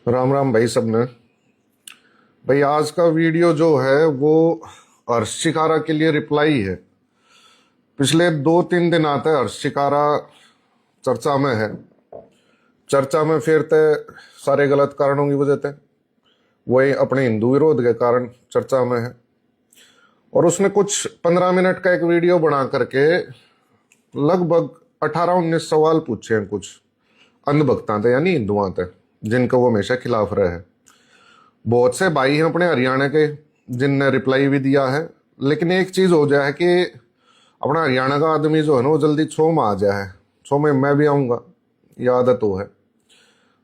राम राम भाई सबने। भाई आज का वीडियो जो है वो हर्ष शिकारा के लिए रिप्लाई है। पिछले 2-3 दिन आते हर्ष शिकारा चर्चा में है। चर्चा में फिर ते सारे गलत कारणों की वजह से वही अपने हिंदू विरोध के कारण चर्चा में है। और उसने कुछ 15 मिनट का एक वीडियो बना करके लगभग 18-19 सवाल पूछे हैं कुछ अंधभक्ता थे यानी हिंदुओं थे, जिनका वो हमेशा खिलाफ रहे हैं। बहुत से भाई हैं अपने हरियाणा के जिनने रिप्लाई भी दिया है, लेकिन एक चीज़ हो जाए कि अपना हरियाणा का आदमी जो है ना वो जल्दी छो में आ जाए। छो में मैं भी आऊँगा, ये आदत वो है।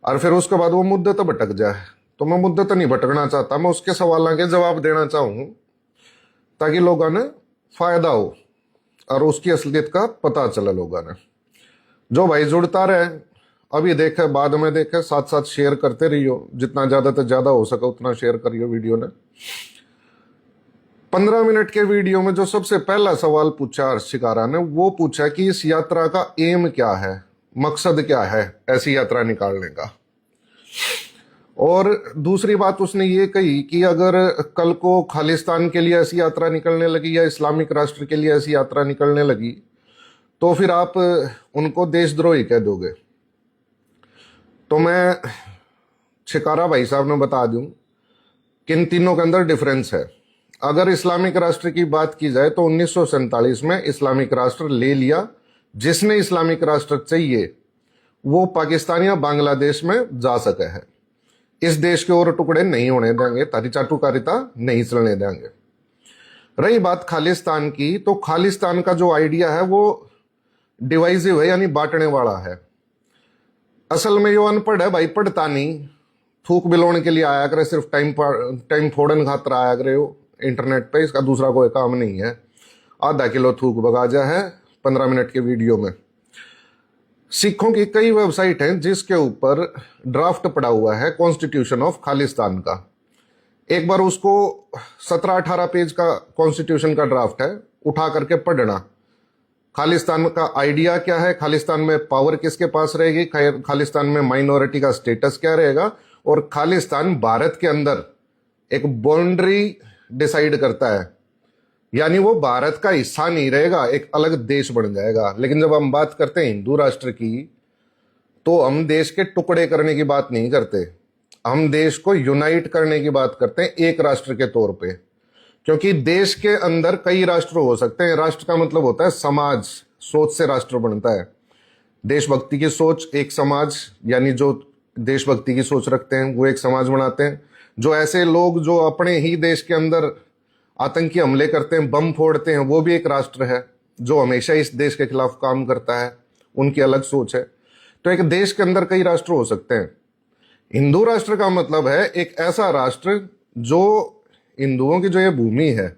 और फिर उसके बाद वो मुद्दे तो भटक जाए। तो मैं मुद्दे तो नहीं भटकना चाहता, मैं उसके सवालों के जवाब देना चाहूँ ताकि लोगों ने फायदा हो और उसकी असलियत का पता चले लोगों ने। जो भाई जुड़ता रहे, अभी देखे बाद में देखे, साथ साथ शेयर करते रहियो, जितना ज़्यादा से ज़्यादा हो सके उतना शेयर करियो वीडियो ने। 15 मिनट के वीडियो में जो सबसे पहला सवाल पूछा हर्ष शिकारा ने, वो पूछा कि इस यात्रा का एम क्या है, मकसद क्या है ऐसी यात्रा निकालने का। और दूसरी बात उसने ये कही कि अगर कल को खालिस्तान के लिए ऐसी यात्रा निकलने लगी या इस्लामिक राष्ट्र के लिए ऐसी यात्रा निकलने लगी तो फिर आप उनको देशद्रोही कह दोगे। तो मैं शिकारा भाई साहब ने बता दूं कि इन तीनों के अंदर डिफरेंस है। अगर इस्लामिक राष्ट्र की बात की जाए तो 1947 में इस्लामिक राष्ट्र ले लिया। जिसने इस्लामिक राष्ट्र चाहिए वो पाकिस्तान या बांग्लादेश में जा सके है। इस देश के और टुकड़े नहीं होने देंगे, तारी चाटुकारिता नहीं चलने देंगे। रही बात खालिस्तान की, तो खालिस्तान का जो आइडिया है वो डिवाइसिव है यानी बांटने वाला है। असल में जो अनपढ़ है भाई, पढ़ता नहीं, थूक बिलोने के लिए आया करे, सिर्फ टाइम फोड़न खातर आया करे हो इंटरनेट पे, इसका दूसरा कोई काम नहीं है। आधा किलो थूक भगा जा है 15 मिनट के वीडियो में। सिखों की कई वेबसाइट हैं जिसके ऊपर ड्राफ्ट पड़ा हुआ है कॉन्स्टिट्यूशन ऑफ खालिस्तान का। एक बार उसको 17-18 पेज का कॉन्स्टिट्यूशन का ड्राफ्ट है, उठा करके पढ़ना। खालिस्तान का आइडिया क्या है, खालिस्तान में पावर किसके पास रहेगी, खालिस्तान में माइनॉरिटी का स्टेटस क्या रहेगा, और खालिस्तान भारत के अंदर एक बाउंड्री डिसाइड करता है, यानी वो भारत का हिस्सा नहीं रहेगा, एक अलग देश बन जाएगा। लेकिन जब हम बात करते हैं हिंदू राष्ट्र की, तो हम देश के टुकड़े करने की बात नहीं करते, हम देश को यूनाइट करने की बात करते हैं एक राष्ट्र के तौर पे। क्योंकि देश के अंदर कई राष्ट्र हो सकते हैं। राष्ट्र का मतलब होता है समाज, सोच से राष्ट्र बनता है। देशभक्ति की सोच एक समाज, यानी जो देशभक्ति की सोच रखते हैं वो एक समाज बनाते हैं। जो ऐसे लोग जो अपने ही देश के अंदर आतंकी हमले करते हैं, बम फोड़ते हैं, वो भी एक राष्ट्र है जो हमेशा इस देश के खिलाफ काम करता है, उनकी अलग सोच है। तो एक देश के अंदर कई राष्ट्र हो सकते हैं। हिंदू राष्ट्र का मतलब है एक ऐसा राष्ट्र जो हिंदुओं की जो ये भूमि है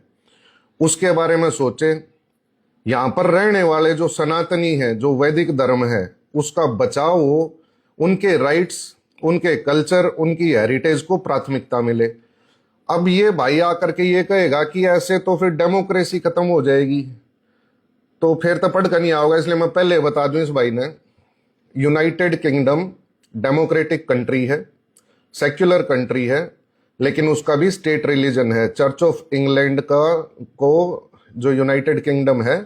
उसके बारे में सोचे, यहाँ पर रहने वाले जो सनातनी है, जो वैदिक धर्म है, उसका बचाव हो, उनके राइट्स, उनके कल्चर, उनकी हेरिटेज को प्राथमिकता मिले। अब ये भाई आकर के ये कहेगा कि ऐसे तो फिर डेमोक्रेसी खत्म हो जाएगी, तो फिर तो पढ़ कर नहीं आओगे। इसलिए मैं पहले बता दूं इस भाई ने, यूनाइटेड किंगडम डेमोक्रेटिक कंट्री है, सेक्युलर कंट्री है, लेकिन उसका भी स्टेट रिलीजन है। चर्च ऑफ इंग्लैंड को जो यूनाइटेड किंगडम है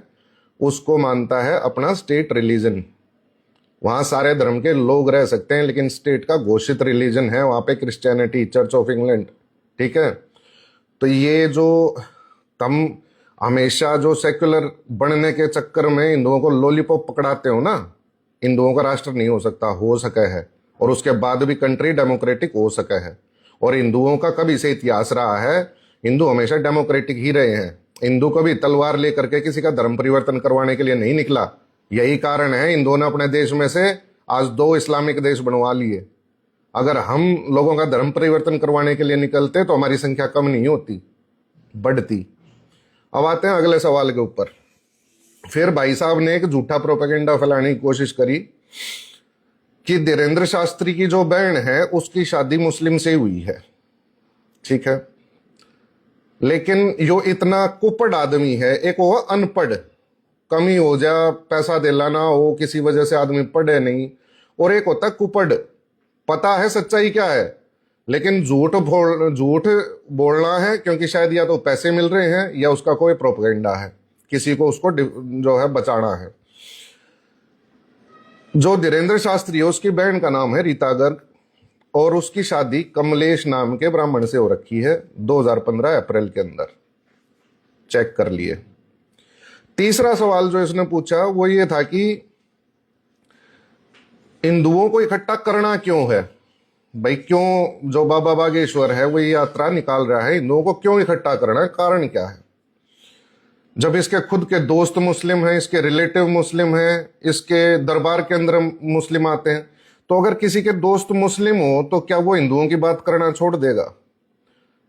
उसको मानता है अपना स्टेट रिलीजन। वहाँ सारे धर्म के लोग रह सकते हैं, लेकिन स्टेट का घोषित रिलीजन है वहाँ पे क्रिश्चियनिटी, चर्च ऑफ इंग्लैंड। ठीक है, तो ये जो तुम हमेशा जो सेक्युलर बनने के चक्कर में हिंदुओं को लॉलीपॉप पकड़ाते हो ना, हिंदुओं का राष्ट्र नहीं हो सकता, हो सका है, और उसके बाद भी कंट्री डेमोक्रेटिक हो सका है। और हिंदुओं का कभी से इतिहास रहा है, हिंदू हमेशा डेमोक्रेटिक ही रहे हैं। हिंदू कभी तलवार लेकर के किसी का धर्म परिवर्तन करवाने के लिए नहीं निकला। यही कारण है हिंदुओं ने अपने देश में से आज 2 इस्लामिक देश बनवा लिए। अगर हम लोगों का धर्म परिवर्तन करवाने के लिए निकलते तो हमारी संख्या कम नहीं होती, बढ़ती। अब आते हैं अगले सवाल के ऊपर। फिर भाई साहब ने एक झूठा प्रोपेगेंडा फैलाने की कोशिश करी कि धीरेन्द्र शास्त्री की जो बहन है उसकी शादी मुस्लिम से हुई है। ठीक है, लेकिन जो इतना कुपड़ आदमी है, एक वो अनपढ़, कमी हो जा, पैसा दिलाना हो, किसी वजह से आदमी पढ़े नहीं, और एक होता कुपड़, पता है सच्चाई क्या है, लेकिन झूठ बोलना है, क्योंकि शायद या तो पैसे मिल रहे हैं या उसका कोई प्रोपेगेंडा है, किसी को उसको जो है बचाना है। जो धीरेन्द्र शास्त्री है उसकी बहन का नाम है रीता गर्ग, और उसकी शादी कमलेश नाम के ब्राह्मण से हो रखी है 2015 अप्रैल के अंदर, चेक कर लिए। तीसरा सवाल जो इसने पूछा वो ये था कि हिंदुओं को इकट्ठा करना क्यों है भाई, क्यों जो बाबा बागेश्वर है वो ये यात्रा निकाल रहा है, हिंदुओं को क्यों इकट्ठा करना है, कारण क्या है। जब इसके खुद के दोस्त मुस्लिम हैं, इसके रिलेटिव मुस्लिम हैं, इसके दरबार के अंदर मुस्लिम आते हैं, तो अगर किसी के दोस्त मुस्लिम हो तो क्या वो हिंदुओं की बात करना छोड़ देगा।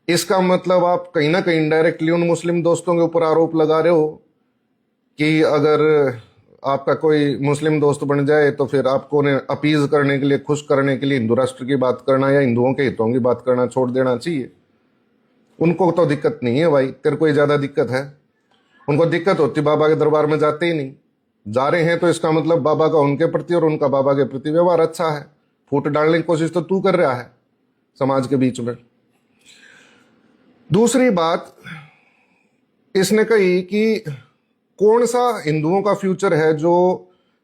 इसका मतलब आप कहीं ना कहीं डायरेक्टली उन मुस्लिम दोस्तों के ऊपर आरोप लगा रहे हो कि अगर आपका कोई मुस्लिम दोस्त बन जाए तो फिर आपको उन्हें अपीज करने के लिए, खुश करने के लिए हिंदू राष्ट्र की बात करना या हिंदुओं के हितों की बात करना छोड़ देना चाहिए। उनको तो दिक्कत नहीं है भाई, तेरे को ज्यादा दिक्कत है। उनको दिक्कत होती बाबा के दरबार में जाते ही नहीं, जा रहे हैं तो इसका मतलब बाबा का उनके प्रति और उनका बाबा के प्रति व्यवहार अच्छा है। फूट डालने की कोशिश तो तू कर रहा है समाज के बीच में। दूसरी बात इसने कही कि कौन सा हिंदुओं का फ्यूचर है जो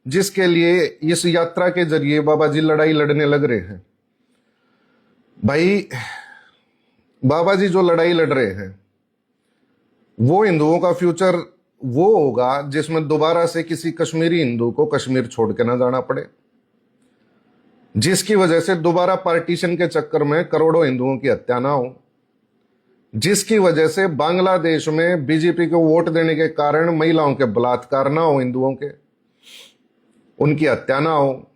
जिसके लिए इस यात्रा के जरिए बाबा जी लड़ाई लड़ने लग रहे हैं। भाई बाबा जी जो लड़ाई लड़ रहे हैं वो हिंदुओं का फ्यूचर वो होगा जिसमें दोबारा से किसी कश्मीरी हिंदू को कश्मीर छोड़ के ना जाना पड़े, जिसकी वजह से दोबारा पार्टीशन के चक्कर में करोड़ों हिंदुओं की हत्या ना हो, जिसकी वजह से बांग्लादेश में बीजेपी को वोट देने के कारण महिलाओं के बलात्कार ना हो, हिंदुओं के उनकी हत्या ना हो,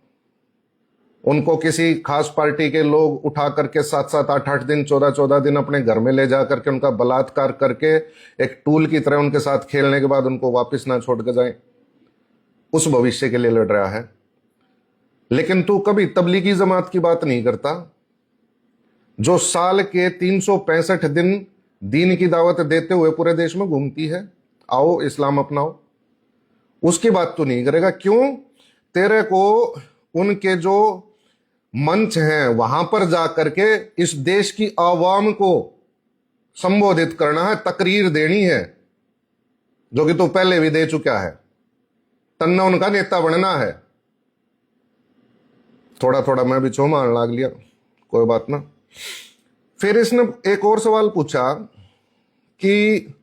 उनको किसी खास पार्टी के लोग उठा करके 7-7, 8-8 दिन, 14-14 दिन अपने घर में ले जा करके उनका बलात्कार करके एक टूल की तरह उनके साथ खेलने के बाद उनको वापस ना छोड़ के जाएं। उस भविष्य के लिए लड़ रहा है। लेकिन तू कभी तबलीगी जमात की बात नहीं करता जो साल के 365 दिन दीन की दावत देते हुए पूरे देश में घूमती है, आओ इस्लाम अपनाओ, उसकी बात तो नहीं करेगा। क्यों? तेरे को उनके जो मंच हैं वहां पर जा करके इस देश की आवाम को संबोधित करना है, तकरीर देनी है, जो कि तू पहले भी दे चुका है। तन्ना उनका नेता बनना है। थोड़ा थोड़ा मैं भी छो मारने लग लिया, कोई बात ना। फिर इसने एक और सवाल पूछा कि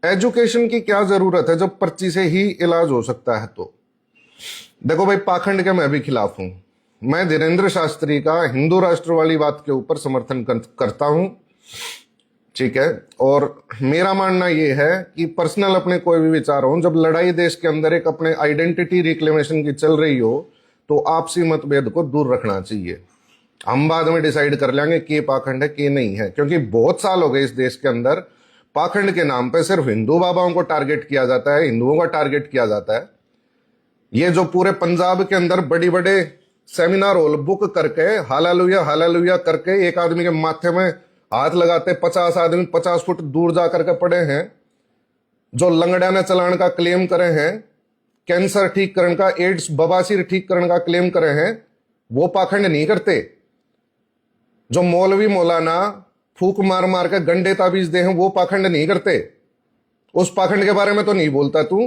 एजुकेशन की क्या जरूरत है जब पर्ची से ही इलाज हो सकता है। तो देखो भाई, पाखंड के मैं भी खिलाफ हूं। मैं धीरेन्द्र शास्त्री का हिंदू राष्ट्र वाली बात के ऊपर समर्थन करता हूं, ठीक है। और मेरा मानना यह है कि पर्सनल अपने कोई भी विचार हो, जब लड़ाई देश के अंदर एक अपने आइडेंटिटी रिक्लेमेशन की चल रही हो तो आपसी मतभेद को दूर रखना चाहिए। हम बाद में डिसाइड कर लेंगे कि पाखंड है कि नहीं है, क्योंकि बहुत साल हो गए इस देश के अंदर पाखंड के नाम पे सिर्फ हिंदू बाबाओं को टारगेट किया जाता है, हिंदुओं का टारगेट किया जाता है। ये जो पूरे पंजाब के अंदर बड़ी बड़े सेमिनार हॉल बुक करके हालेलुया हालेलुया करके एक आदमी के माथे में हाथ लगाते 50 आदमी 50 फुट दूर जा करके पड़े हैं, जो लंगड़ाना चलान का क्लेम करे हैं, कैंसर ठीक करने का, एड्स बवासीर ठीक करने का क्लेम करे हैं, वो पाखंड नहीं करते। जो मौलवी मौलाना फूक मार मार के गंडे ताबीज दे हैं वो पाखंड नहीं करते। उस पाखंड के बारे में तो नहीं बोलता तू,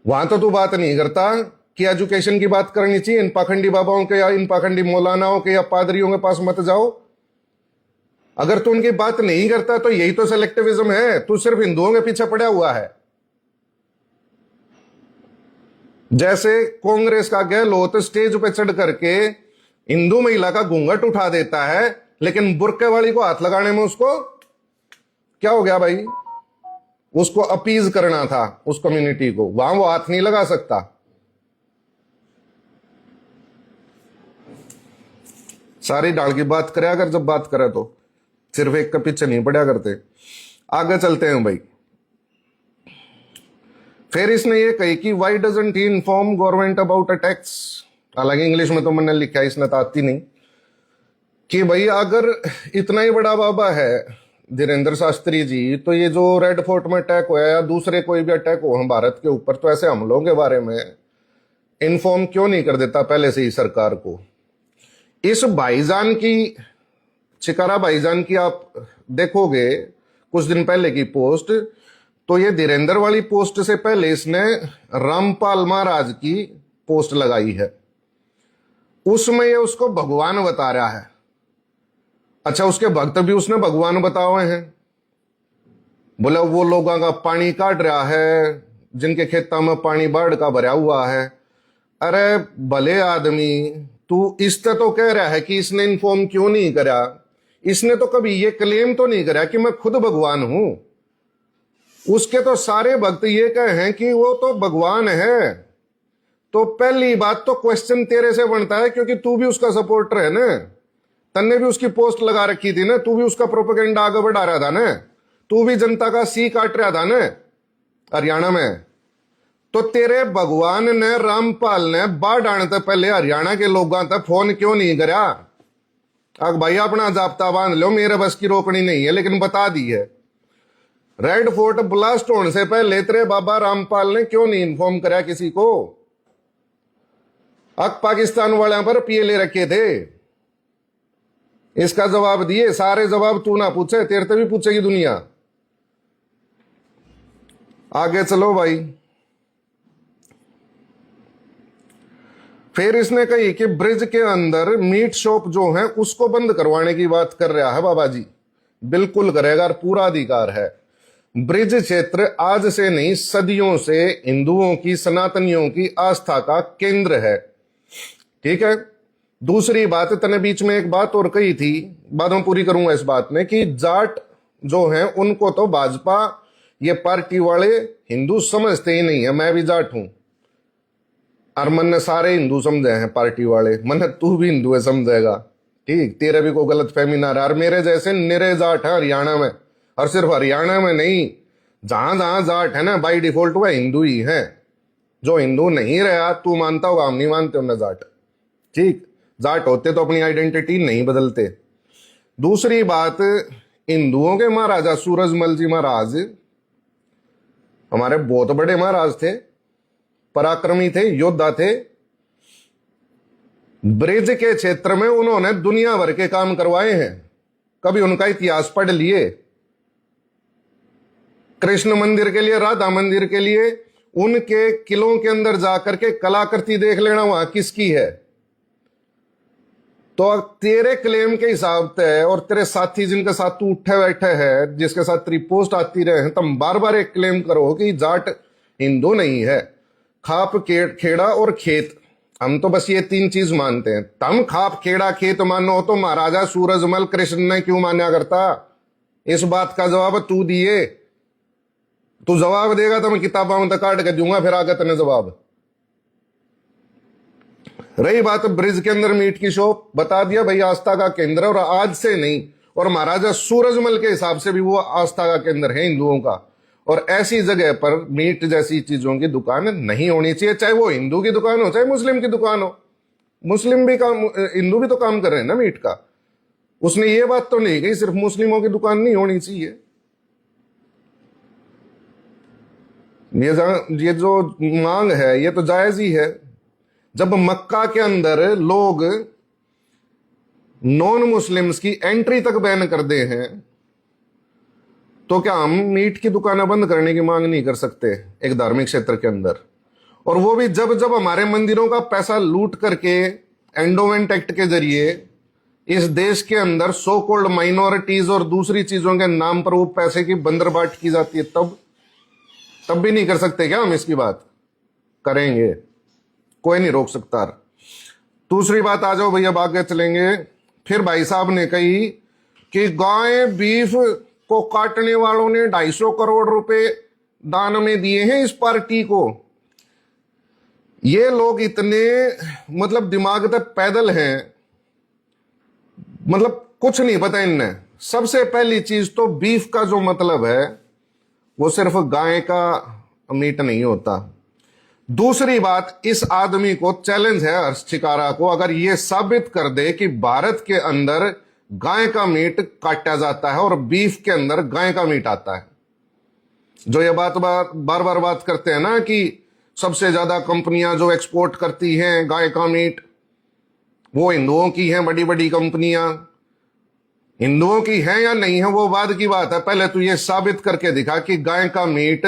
वहां तो तू बात नहीं करता कि एजुकेशन की बात करनी चाहिए। इन पाखंडी बाबाओं के या इन पाखंडी मौलानाओं के या पादरियों के पास मत जाओ। अगर तू उनकी बात नहीं करता तो यही तो सेलेक्टिविज्म है। तू सिर्फ हिंदुओं के पीछे पड़ा हुआ है। जैसे कांग्रेस का गहलोत स्टेज पे चढ़ करके हिंदू महिला का घूंघट उठा देता है, लेकिन बुर्के वाली को हाथ लगाने में उसको क्या हो गया भाई? उसको अपीज करना था उस कम्युनिटी को, वहां वो हाथ नहीं लगा सकता। सारी डाल की बात करे अगर जब बात करे तो सिर्फ एक के पीछे नहीं पड़ा करते। आगे चलते हैं भाई। फिर इसने ये कही कि why doesn't he inform government about a tax. हालांकि इंग्लिश में तो मैंने लिखा है, इसने तो आती नहीं, कि भाई अगर इतना ही बड़ा बाबा है धीरेन्द्र शास्त्री जी, तो ये जो रेड फोर्ट में अटैक हुआ या दूसरे कोई भी अटैक हो हम भारत के ऊपर, तो ऐसे हमलों के बारे में इन्फॉर्म क्यों नहीं कर देता पहले से ही सरकार को। इस भाईजान की, चिकारा भाईजान की आप देखोगे कुछ दिन पहले की पोस्ट, तो ये धीरेन्द्र वाली पोस्ट से पहले इसने रामपाल महाराज की पोस्ट लगाई है, उसमें ये उसको भगवान बता रहा है। अच्छा, उसके भक्त भी उसने भगवान बताए हुए हैं। बोला वो लोगों का पानी काट रहा है जिनके खेतों में पानी बाढ़ का भरा हुआ है। अरे भले आदमी, तू इससे तो कह रहा है कि इसने इन्फॉर्म क्यों नहीं करा? इसने तो कभी ये क्लेम तो नहीं करा कि मैं खुद भगवान हूं। उसके तो सारे भक्त ये कहे हैं कि वो तो भगवान है। तो पहली बात तो क्वेश्चन तेरे से बनता है, क्योंकि तू भी उसका सपोर्टर है ना, तन्ने भी उसकी पोस्ट लगा रखी थी ना, तू भी उसका प्रोपेगेंडा आगे बढ़ा रहा था ना, तू भी जनता का सी काट रहा था ना हरियाणा में। तो तेरे भगवान ने, रामपाल ने बाढ़ आने से पहले हरियाणा के लोगों तक फोन क्यों नहीं करा? अब भाई अपना जाब्ता बांध लो, मेरे बस की रोकनी नहीं है, लेकिन बता दी है। रेड फोर्ट ब्लास्ट होने से पहले तेरे बाबा रामपाल ने क्यों नहीं इन्फॉर्म करा किसी को? अब पाकिस्तान वाले पर पीएलए रखे थे, इसका जवाब दिए। सारे जवाब तू ना पूछे, तेरे से भी पूछेगी दुनिया। आगे चलो भाई। फिर इसने कही कि ब्रिज के अंदर मीट शॉप जो है उसको बंद करवाने की बात कर रहा है बाबा जी। बिल्कुल करेगा, पूरा अधिकार है। ब्रिज क्षेत्र आज से नहीं, सदियों से हिंदुओं की, सनातनियों की आस्था का केंद्र है। ठीक है। दूसरी बात, तने बीच में एक बात और कही थी, बाद में पूरी करूंगा इस बात में, कि जाट जो है उनको तो भाजपा, ये पार्टी वाले हिंदू समझते ही नहीं है। मैं भी जाट हूं और मन ने सारे हिंदू समझे हैं पार्टी वाले, मन तू भी हिंदू है समझेगा। ठीक, तेरे भी कोई गलत फहमी ना रहा। और मेरे जैसे निरे जाट है हरियाणा में, और सिर्फ हरियाणा में नहीं, जहां जहां जाट है ना बाई डिफॉल्ट वह हिंदू ही है। जो हिंदू नहीं रहा, तू मानता होगा, हम नहीं मानते उन्हें जाट। ठीक, जाट होते तो अपनी आइडेंटिटी नहीं बदलते। दूसरी बात, हिंदुओं के महाराजा सूरजमल जी महाराज हमारे बहुत बड़े महाराज थे, पराक्रमी थे, योद्धा थे। ब्रिज के क्षेत्र में उन्होंने दुनिया भर के काम करवाए हैं। कभी उनका इतिहास पढ़ लिए? कृष्ण मंदिर के लिए, राधा मंदिर के लिए, उनके किलों के अंदर जाकर के कलाकृति देख लेना वहां किसकी है। तो तेरे क्लेम के हिसाब से, और तेरे साथी जिनके साथ तू उठे बैठे है, जिसके साथ तेरी पोस्ट आती रहे, तुम बार बार एक क्लेम करो कि जाट हिंदू नहीं है। खाप खेड़ा और खेत, हम तो बस ये तीन चीज मानते हैं। तुम खाप खेड़ा खेत मानो तो महाराजा सूरजमल कृष्ण ने क्यों मान्या करता? इस बात का जवाब तू दिए। तू जवाब देगा तो मैं किताबों में काट के दूंगा, फिर आगे तेने जवाब। रही बात ब्रिज के अंदर मीट की शॉप, बता दिया भाई आस्था का केंद्र, और आज से नहीं, और महाराजा सूरजमल के हिसाब से भी वो आस्था का केंद्र है हिंदुओं का। और ऐसी जगह पर मीट जैसी चीजों की दुकान नहीं होनी चाहिए, चाहे वो हिंदू की दुकान हो चाहे मुस्लिम की दुकान हो। मुस्लिम भी काम, हिंदू भी तो काम कर रहे हैं ना मीट का। उसने ये बात तो नहीं कही सिर्फ मुस्लिमों की दुकान नहीं होनी चाहिए। ये जो मांग है ये तो जायज ही है। जब मक्का के अंदर लोग नॉन मुस्लिम्स की एंट्री तक बैन कर दे हैं, तो क्या हम मीट की दुकानें बंद करने की मांग नहीं कर सकते एक धार्मिक क्षेत्र के अंदर? और वो भी जब जब हमारे मंदिरों का पैसा लूट करके एंडोमेंट एक्ट के जरिए इस देश के अंदर सो कॉल्ड माइनॉरिटीज और दूसरी चीजों के नाम पर वो पैसे की बंदरबाट की जाती है, तब भी नहीं कर सकते क्या हम इसकी बात? करेंगे, कोई नहीं रोक सकता। दूसरी बात, आ जाओ भैया आगे चलेंगे। फिर भाई साहब ने कही कि गाय बीफ को काटने वालों ने 250 करोड़ रुपए दान में दिए हैं इस पार्टी को। ये लोग इतने मतलब दिमाग तक पैदल हैं, मतलब कुछ नहीं पता इन्हें। सबसे पहली चीज तो बीफ का जो मतलब है वो सिर्फ गाय का मीट नहीं होता। दूसरी बात, इस आदमी को चैलेंज है हर्ष चिकारा को, अगर ये साबित कर दे कि भारत के अंदर गाय का मीट काटा जाता है और बीफ के अंदर गाय का मीट आता है। जो ये बार बार बात करते हैं ना कि सबसे ज्यादा कंपनियां जो एक्सपोर्ट करती हैं गाय का मीट, वो हिंदुओं की हैं बड़ी बड़ी कंपनियां, हिंदुओं की हैं या नहीं है वो बाद की बात है। पहले तो ये साबित करके दिखा कि गाय का मीट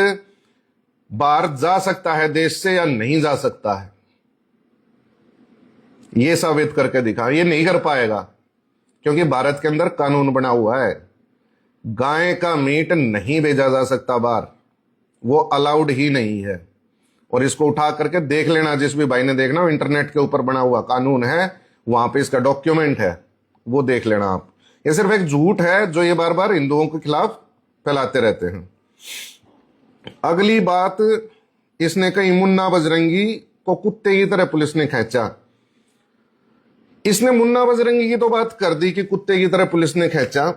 बाहर जा सकता है देश से या नहीं जा सकता है, ये साबित करके दिखा। ये नहीं कर पाएगा क्योंकि भारत के अंदर कानून बना हुआ है, गाय का मीट नहीं भेजा जा सकता बाहर, वो अलाउड ही नहीं है। और इसको उठा करके देख लेना, जिस भी भाई ने देखना, इंटरनेट के ऊपर बना हुआ कानून है, वहां पे इसका डॉक्यूमेंट है, वो देख लेना आप। ये सिर्फ एक झूठ है जो ये बार बार हिंदुओं के खिलाफ फैलाते रहते हैं। अगली बात इसने कही, मुन्ना बजरंगी को कुत्ते की तरह पुलिस ने खींचा। इसने मुन्ना बजरंगी की तो बात कर दी कि कुत्ते की तरह पुलिस ने खींचा,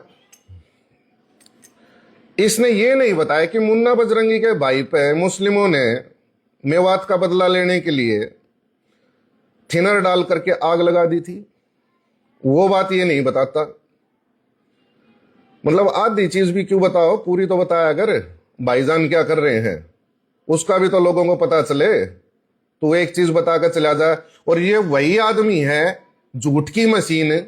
इसने ये नहीं बताया कि मुन्ना बजरंगी के भाई पे मुस्लिमों ने मेवात का बदला लेने के लिए थिनर डाल करके आग लगा दी थी। वो बात ये नहीं बताता। मतलब आधी चीज भी क्यों बताओ, पूरी तो बताया अगर भाईजान क्या कर रहे हैं उसका भी तो लोगों को पता चले। तो एक चीज बताकर चला जाए। और ये वही आदमी है, झूठ की मशीन।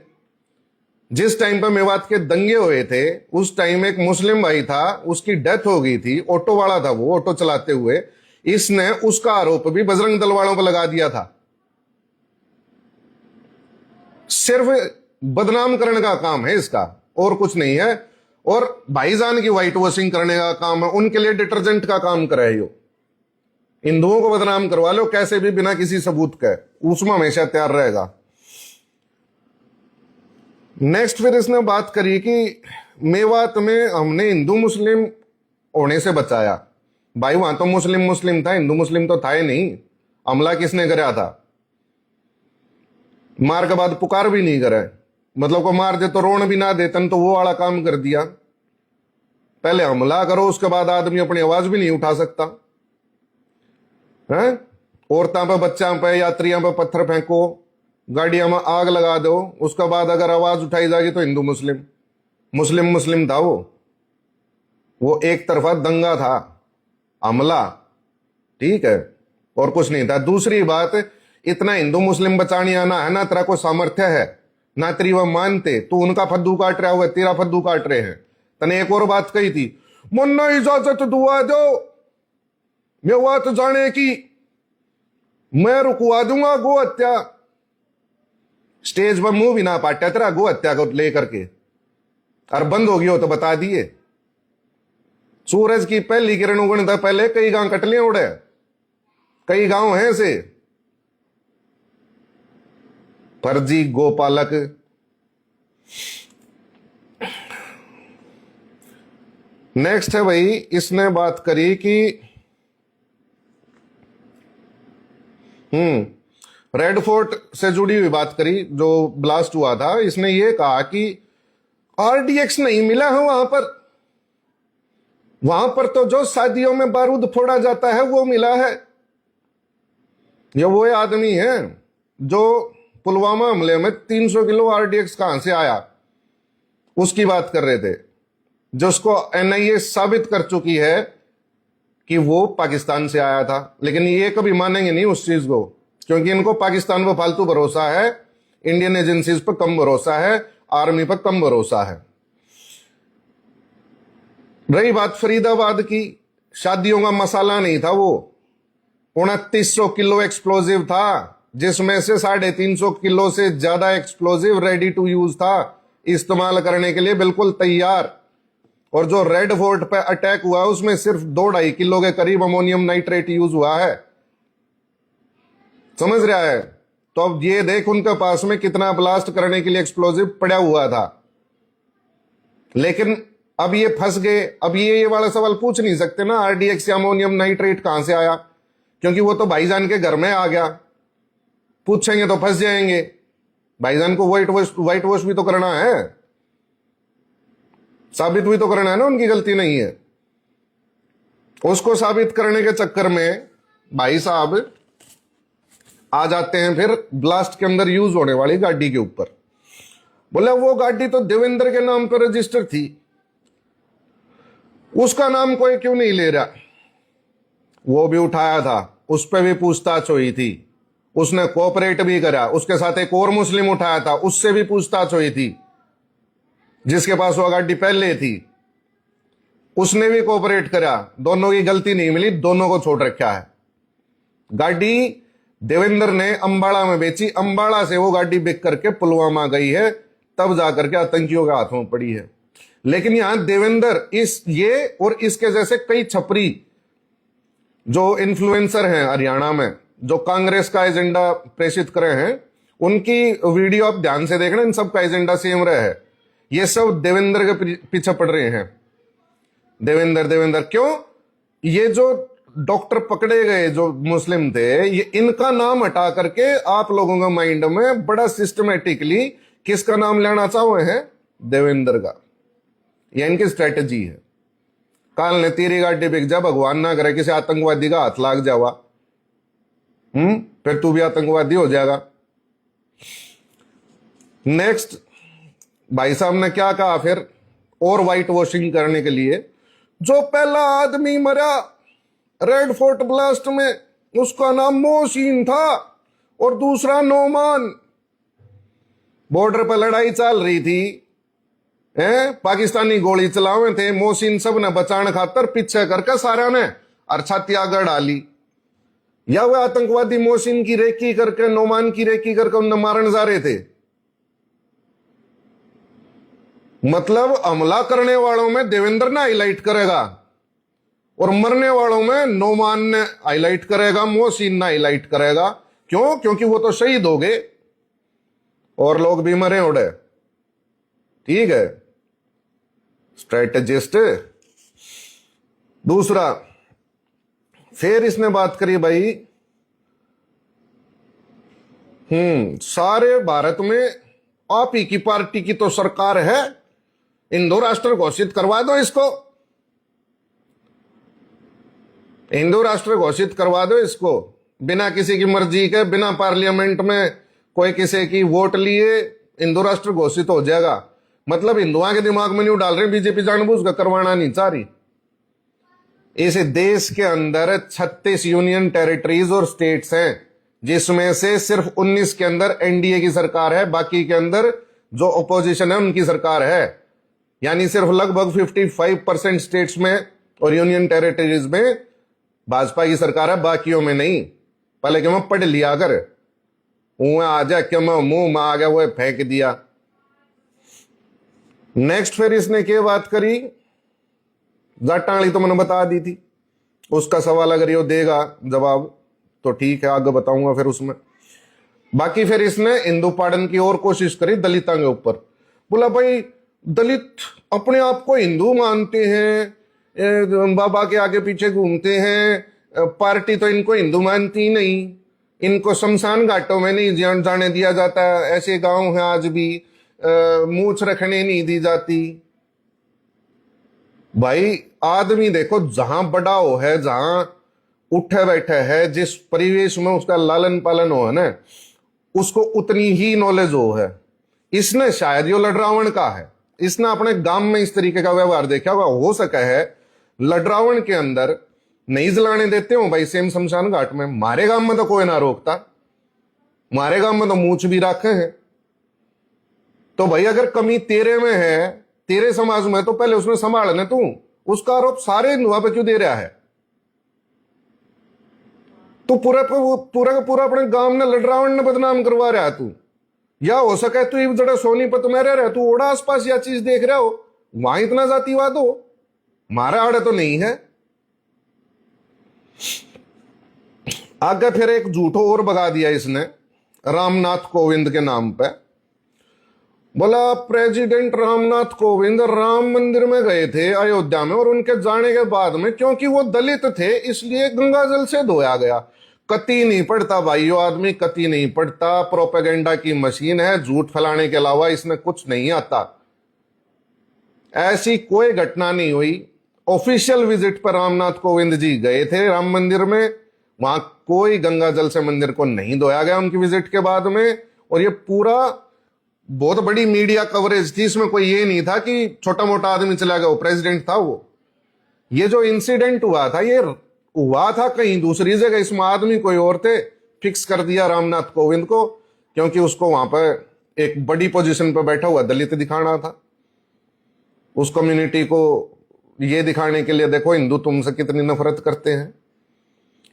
जिस टाइम पर मेवात के दंगे हुए थे उस टाइम एक मुस्लिम भाई था, उसकी डेथ हो गई थी, ऑटो वाला था वो, ऑटो चलाते हुए। इसने उसका आरोप भी बजरंग दल वालों पर लगा दिया था। सिर्फ बदनाम करने का काम है इसका, और कुछ नहीं है। और भाईजान की व्हाइट वॉशिंग करने का काम है, उनके लिए डिटर्जेंट का काम करे। यो हिंदुओं को बदनाम करवा लो कैसे भी, बिना किसी सबूत के, उसमें हमेशा तैयार रहेगा। नेक्स्ट फिर इसने बात करी कि मेवात में हमने हिंदू मुस्लिम होने से बचाया। भाई वहां तो मुस्लिम मुस्लिम था, हिंदू मुस्लिम तो था ही नहीं। हमला किसने कराया था? मार के बाद पुकार भी नहीं करे, मतलब को मार दे तो रोन भी ना देतन, तो वो वाला काम कर दिया। पहले हमला करो, उसके बाद आदमी अपनी आवाज भी नहीं उठा सकता है। औरतों पे, बच्चों पे, यात्रियों पे पत्थर फेंको, गाड़ियों में आग लगा दो, उसके बाद अगर आवाज उठाई जाएगी तो हिंदू मुस्लिम, मुस्लिम मुस्लिम था वो एक तरफा दंगा था, हमला, ठीक है, और कुछ नहीं था। दूसरी बात, इतना हिंदू मुस्लिम बचाने आना है ना, तेरा को सामर्थ्य है ना, तेरी वह मानते तो उनका फद्दू काट रहा हुआ, तेरा फद्दू काट रहे हैं। तने एक और बात कही थी, मुन्ना इजाजत दुआ दो मैं बात जाने की, मैं रुकवा दूंगा गो हत्या। स्टेज पर मुंह भी ना पाटा तेरा गो हत्या को लेकर के, और बंद हो गया हो तो बता दिए। सूरज की पहली किरण उगने था पहले कई गांव कटलियां उड़े, कई गांव हैं ऐसे फर्जी गोपालक। नेक्स्ट है भाई, इसने बात करी कि रेड फोर्ट से जुड़ी हुई बात करी, जो ब्लास्ट हुआ था। इसने ये कहा कि आरडीएक्स नहीं मिला है वहां पर तो जो शादियों में बारूद फोड़ा जाता है वो मिला है। ये वो आदमी है जो पुलवामा हमले में 300 किलो आरडीएक्स कहां से आया उसकी बात कर रहे थे, जो उसको एनआईए साबित कर चुकी है कि वो पाकिस्तान से आया था। लेकिन ये कभी मानेंगे नहीं उस चीज को, क्योंकि इनको पाकिस्तान पर फालतू भरोसा है, इंडियन एजेंसीज पर कम भरोसा है, आर्मी पर कम भरोसा है। रही बात फरीदाबाद की, शादियों का मसाला नहीं था वो, 2900 किलो एक्सप्लोजिव था, जिसमें से 350 किलो से ज्यादा एक्सप्लोजिव रेडी टू यूज था, इस्तेमाल करने के लिए बिल्कुल तैयार। और जो रेड फोर्ट पे अटैक हुआ उसमें सिर्फ 2-2.5 किलो के करीब अमोनियम नाइट्रेट यूज हुआ है, समझ रहा है? तो अब ये देख उनके पास में कितना ब्लास्ट करने के लिए एक्सप्लोजिव पड़ा हुआ था। लेकिन अब ये फंस गए। अब ये वाला सवाल पूछ नहीं सकते ना, आरडीएक्स या अमोनियम नाइट्रेट कहां से आया, क्योंकि वो तो भाईजान के घर में आ गया। पूछेंगे तो फंस जाएंगे। भाईजान को व्हाइट वॉश भी तो करना है, साबित भी तो करना है ना उनकी गलती नहीं है। उसको साबित करने के चक्कर में भाई साहब आ जाते हैं फिर ब्लास्ट के अंदर यूज होने वाली गाड़ी के ऊपर। बोले वो गाड़ी तो देवेंद्र के नाम पर रजिस्टर थी, उसका नाम कोई क्यों नहीं ले रहा? वो भी उठाया था, उस पर भी पूछताछ हुई थी, उसने कोऑपरेट भी करा, उसके साथ एक और मुस्लिम उठाया था, उससे भी पूछताछ हुई थी, जिसके पास वो गाड़ी पहले थी, उसने भी कोऑपरेट करा, दोनों की गलती नहीं मिली, दोनों को छोड़ रखा है। गाड़ी देवेंद्र ने अंबाला में बेची, अंबाला से वो गाड़ी बिक करके पुलवामा गई है, तब जाकर के आतंकियों के हाथों में पड़ी है। लेकिन यहां देवेंद्र ये और इसके जैसे कई छपरी जो इन्फ्लुएंसर हैं हरियाणा में, जो कांग्रेस का एजेंडा प्रेषित करे हैं, उनकी वीडियो आप ध्यान से देखना, इन सब का एजेंडा सेम रहा है। ये सब देवेंद्र के पीछे पड़ रहे हैं। देवेंद्र देवेंद्र क्यों? ये जो डॉक्टर पकड़े गए जो मुस्लिम थे, ये इनका नाम हटा करके आप लोगों का माइंड में बड़ा सिस्टमेटिकली किसका नाम लेना चाहे हैं? देवेंद्र का। ये इनकी स्ट्रेटेजी है। काल ने तेरी गाड़ी बिक जा, भगवान ना करे किसी आतंकवादी का हाथ लाग जावा, फिर तू भी आतंकवादी हो जाएगा। नेक्स्ट भाई साहब ने क्या कहा फिर, और व्हाइट वॉशिंग करने के लिए, जो पहला आदमी मरा रेड फोर्ट ब्लास्ट में, उसका नाम मोहसिन था और दूसरा नोमान। बॉर्डर पर लड़ाई चल रही थी, पाकिस्तानी गोली चलावे थे, मोहसिन सब ने बचाने खातर पीछे करके सारा ने और छाती आगे डाली। या वह आतंकवादी मोहसिन की रेकी करके, नोमान की रेकी करके उन्हें मारने जा रहे थे। मतलब हमला करने वालों में देवेंद्र ने हाईलाइट करेगा और मरने वालों में नोमान ने हाईलाइट करेगा, मोहसिन ने हाईलाइट करेगा। क्यों? क्योंकि वो तो शहीद हो गए और लोग भी मरे उड़े। ठीक है, स्ट्रेटेजिस्ट। दूसरा, फिर इसने बात करी भाई, सारे भारत में आप ही की पार्टी की तो सरकार है, हिंदू राष्ट्र घोषित करवा दो इसको, हिंदू राष्ट्र घोषित करवा दो इसको, बिना किसी की मर्जी के, बिना पार्लियामेंट में कोई किसी की वोट लिए हिंदू राष्ट्र घोषित हो जाएगा। मतलब हिंदुओं के दिमाग में नहीं डाल रहे, बीजेपी जानबूझ कर करवाना नहीं चाह रही। इस देश के अंदर 36 यूनियन टेरिटरीज और स्टेट्स हैं, जिसमें से सिर्फ 19 के अंदर एनडीए की सरकार है, बाकी के अंदर जो अपोजिशन है उनकी सरकार है। यानी सिर्फ लगभग 55% स्टेट्स में और यूनियन टेरिटरीज में भाजपा की सरकार है, बाकियों में नहीं। पहले क्या मैं पढ़ लिया कर, आ जा क्या मैं मुंह में आ गया वो फेंक दिया। नेक्स्ट फिर इसने क्या बात करी, जाटाली तो मैंने बता दी थी, उसका सवाल अगर ये देगा जवाब तो ठीक है, आगे बताऊंगा फिर उसमें। बाकी फिर इसने हिंदू पाड़न की और कोशिश करी दलितों के ऊपर। बोला भाई दलित अपने आप को हिंदू मानते हैं, बाबा के आगे पीछे घूमते हैं, पार्टी तो इनको हिंदू मानती नहीं, इनको शमशान घाटों में नहीं जाने दिया जाता, ऐसे गांव हैं आज भी, मूछ रखने नहीं दी जाती। भाई आदमी देखो जहां बड़ा हो है, जहां उठे बैठे है, जिस परिवेश में उसका लालन पालन हो है ना, उसको उतनी ही नॉलेज हो है। इसने शायद यो लडरावण का है, इसने अपने गांव में इस तरीके का व्यवहार देखा होगा। हो सका है लडरावण के अंदर नहीं जलाने देते हो भाई सेम शमशान घाट में, मारे गांव में तो कोई ना रोकता, मारे गांव में तो मूछ भी रखे हैं। तो भाई अगर कमी तेरे में है, तेरे समाज में, तो पहले उसने संभालने तू, उसका आरोप सारे हिंदुओं पे क्यों दे रहा है? तो पूरा का पूरा अपने गांव ने लडरावण ने बदनाम करवा रहा है तू। या हो सके तू जरा सोनीपत में रह रहा है, तू ओड़ा आसपास या चीज देख रहा हो, वहां इतना जातिवाद हो, मारा आड़े तो नहीं है। आगे फिर एक झूठो और बगा दिया इसने रामनाथ कोविंद के नाम पे। बोला प्रेसिडेंट रामनाथ कोविंद राम मंदिर में गए थे अयोध्या में, और उनके जाने के बाद में क्योंकि वो दलित थे इसलिए गंगा जल से धोया गया। कति नहीं पढ़ता भाइयों, आदमी कति नहीं पढ़ता, प्रोपेगेंडा की मशीन है, झूठ फैलाने के अलावा इसमें कुछ नहीं आता। ऐसी कोई घटना नहीं हुई। ऑफिशियल विजिट पर रामनाथ कोविंद जी गए थे राम मंदिर में, वहां कोई गंगा जल से मंदिर को नहीं धोया गया उनकी विजिट के बाद में। और ये पूरा बहुत बड़ी मीडिया कवरेज थी, इसमें कोई ये नहीं था कि छोटा मोटा आदमी चला गया, वो प्रेसिडेंट था वो। ये जो इंसिडेंट हुआ था ये हुआ था कहीं दूसरी जगह, इसमें आदमी कोई और थे, फिक्स कर दिया रामनाथ कोविंद को, क्योंकि उसको वहां पर एक बड़ी पोजीशन पर बैठा हुआ दलित दिखाना था। उस कम्युनिटी को ये दिखाने के लिए देखो हिंदू तुमसे कितनी नफरत करते हैं।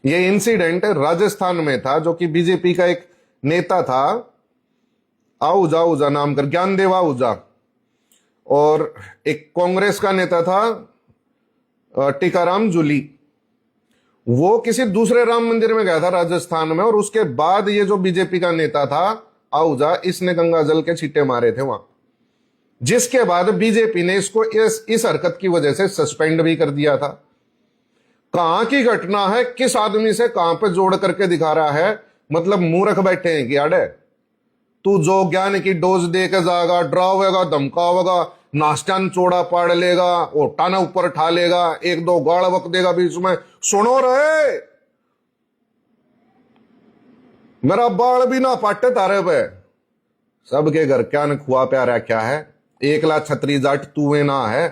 ये इंसिडेंट राजस्थान में था, जो कि बीजेपी का एक नेता था आहूजा नाम कर, ज्ञानदेव आहूजा, और एक कांग्रेस का नेता था टीकाराम जूली। वो किसी दूसरे राम मंदिर में गया था राजस्थान में, और उसके बाद ये जो बीजेपी का नेता था आहूजा, इसने गंगा जल के छींटे मारे थे वहां, जिसके बाद बीजेपी ने इसको इस हरकत की वजह से सस्पेंड भी कर दिया था। कहां की घटना है, किस आदमी से कहां पे जोड़ करके दिखा रहा है, मतलब मूर्ख बैठे हैं कि अड़े तू जो ज्ञान की डोज दे के जाएगा, डरावेगा, धमकावेगा, नाश्तान चौड़ा पाड़ लेगा, ओटा ना ऊपर ठा लेगा, एक दो गाड़ वक देगा बीच में, सुनो रहे मेरा बाल भी ना पाटे तारे पे। सबके घर क्या न खुआ प्यारा क्या है, 1 लाख छतरी जाट तूवे ना है,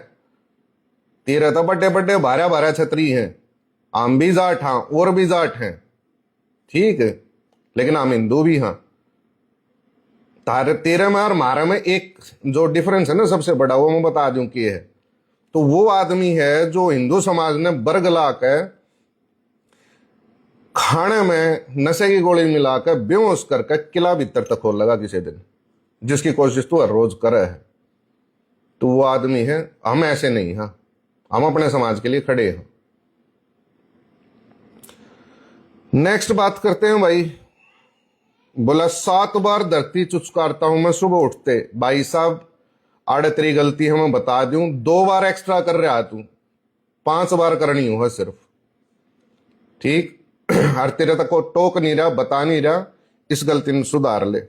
तेरे तो बड़े बड़े भारा भारा छतरी हैं, हम भी जाट हाँ और भी जाट हैं, ठीक है, लेकिन हम हिंदू भी हाँ। तारे तेरे में और हमारे में एक जो डिफरेंस है ना सबसे बड़ा, वो मैं बता दूं कि है, तो वो आदमी है जो हिंदू समाज ने बर्ग ला के खाने में नशे की गोली मिलाकर बेहोश करके किला भीतर तक खोल लगा किसी दिन, जिसकी कोशिश तो हर रोज करे है। तो वो आदमी है, हम ऐसे नहीं, हाँ हम अपने समाज के लिए खड़े हैं। नेक्स्ट बात करते हैं भाई, बोला 7 बार धरती चुचकारता हूं मैं सुबह उठते। भाई साहब आड़े तेरी गलती है, मैं बता दूं, 2 बार एक्स्ट्रा कर रहा तू, 5 बार करनी हो सिर्फ, ठीक। हर तेरे तक को टोक नहीं रहा, बता नहीं रहा, इस गलती में सुधार ले,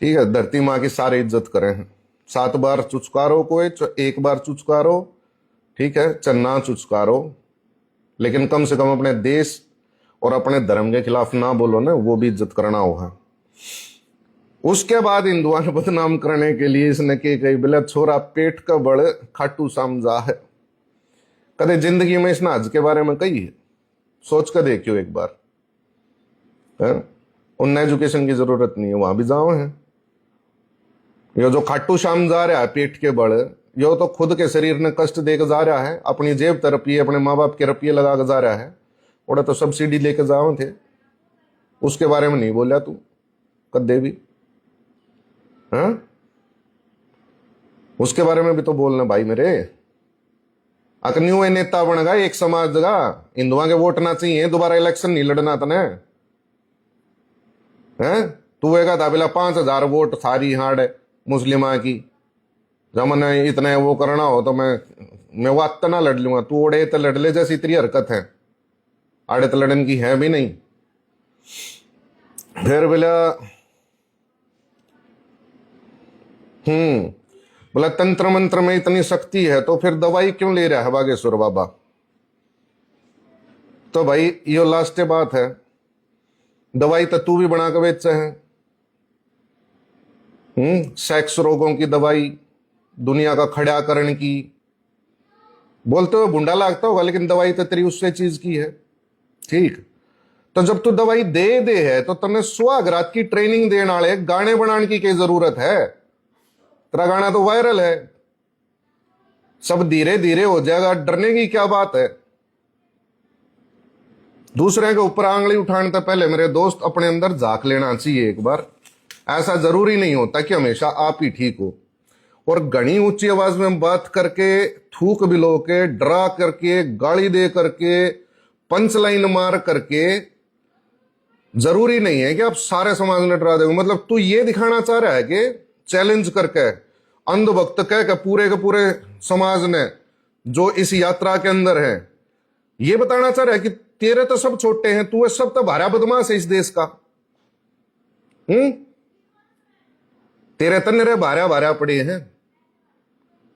ठीक है। धरती माँ की सारी इज्जत करें हैं। 7 बार चुचकारो कोई, 1 बार चुचकारो, ठीक है, चन्ना चुचकारो, लेकिन कम से कम अपने देश और अपने धर्म के खिलाफ ना बोलो ना, वो भी इज्जत करना होगा। उसके बाद हिंदुओं ने बदनाम करने के लिए इसने कही बोला छोरा पेट का बड़ खाटू समझा है। कदे जिंदगी में इसने हज के बारे में कही है? सोच कर देखियो एक बार, उन एजुकेशन की जरूरत नहीं है, वहां भी जाओ है। ये जो खाटू श्याम जा रहा है पेट के बड़, यो तो खुद के शरीर ने कष्ट देकर जा रहा है, अपनी जेब तरपिए, अपने माँ बाप के रुपये लगा कर जा रहा है, और तो सब्सिडी लेके जाओ थे, उसके बारे में नहीं बोला तू कदे भी, हाँ उसके बारे में भी तो बोलना भाई मेरे। अकन्यू नेता बन गया एक समाज का, हिंदुओं के वोट ना चाहिए, दोबारा इलेक्शन नहीं लड़ना तने, हैं तू एगा था बोला 5,000 वोट सारी हाड़ है मुस्लिमा की, जब मैंने इतने वो करना हो तो मैं वो आत्ता ना लड़ लूंगा, तू ओढ़े तो लड़ ले, जैसी तेरी हरकत है आड़े तो लड़न की है भी नहीं। फिर बोला बोला तंत्र मंत्र में इतनी शक्ति है तो फिर दवाई क्यों ले रहा है बागेश्वर बाबा? तो भाई ये लास्ट बात है, दवाई तो तू भी बना के बेच है, सेक्स रोगों की दवाई, दुनिया का खड़ा करने की, बोलते हुए बुंडा लगता होगा, लेकिन दवाई तो तेरी उससे चीज की है, ठीक। तो जब तू दवाई दे है तो तने सुहागरात की ट्रेनिंग देने वाले गाने बनाने की क्या जरूरत है? तेरा गाना तो वायरल है, सब धीरे धीरे हो जाएगा, डरने की क्या बात है? दूसरे के ऊपर आंगली उठाने से पहले मेरे दोस्त अपने अंदर झांक लेना चाहिए एक बार। ऐसा जरूरी नहीं होता कि हमेशा आप ही ठीक हो, और घनी ऊंची आवाज में बात करके, थूक बिलो के, डरा करके, गाली दे करके, पंचलाइन मार करके, जरूरी नहीं है कि आप सारे समाज ने डरा दोगे। मतलब तू ये दिखाना चाह रहा है कि चैलेंज करके अंधभक्त कह के पूरे समाज ने जो इस यात्रा के अंदर है, ये बताना चाह रहा है कि तेरे तो सब छोटे हैं, तू सब तो भारा बदमाश है इस देश का, तेरे तो निरे भारा पड़े हैं,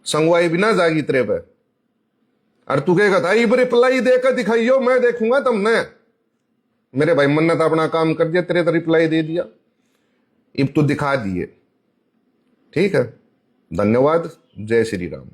संगवाई बिना जागी तेरे पे। और तू कहेगा था इब रिप्लाई देकर दिखाइयो, मैं देखूंगा तुमने। मेरे भाई मन ने तो अपना काम कर दिया, तेरे तो रिप्लाई दे दिया, इब तू दिखा दिए, ठीक है। धन्यवाद, जय श्री राम।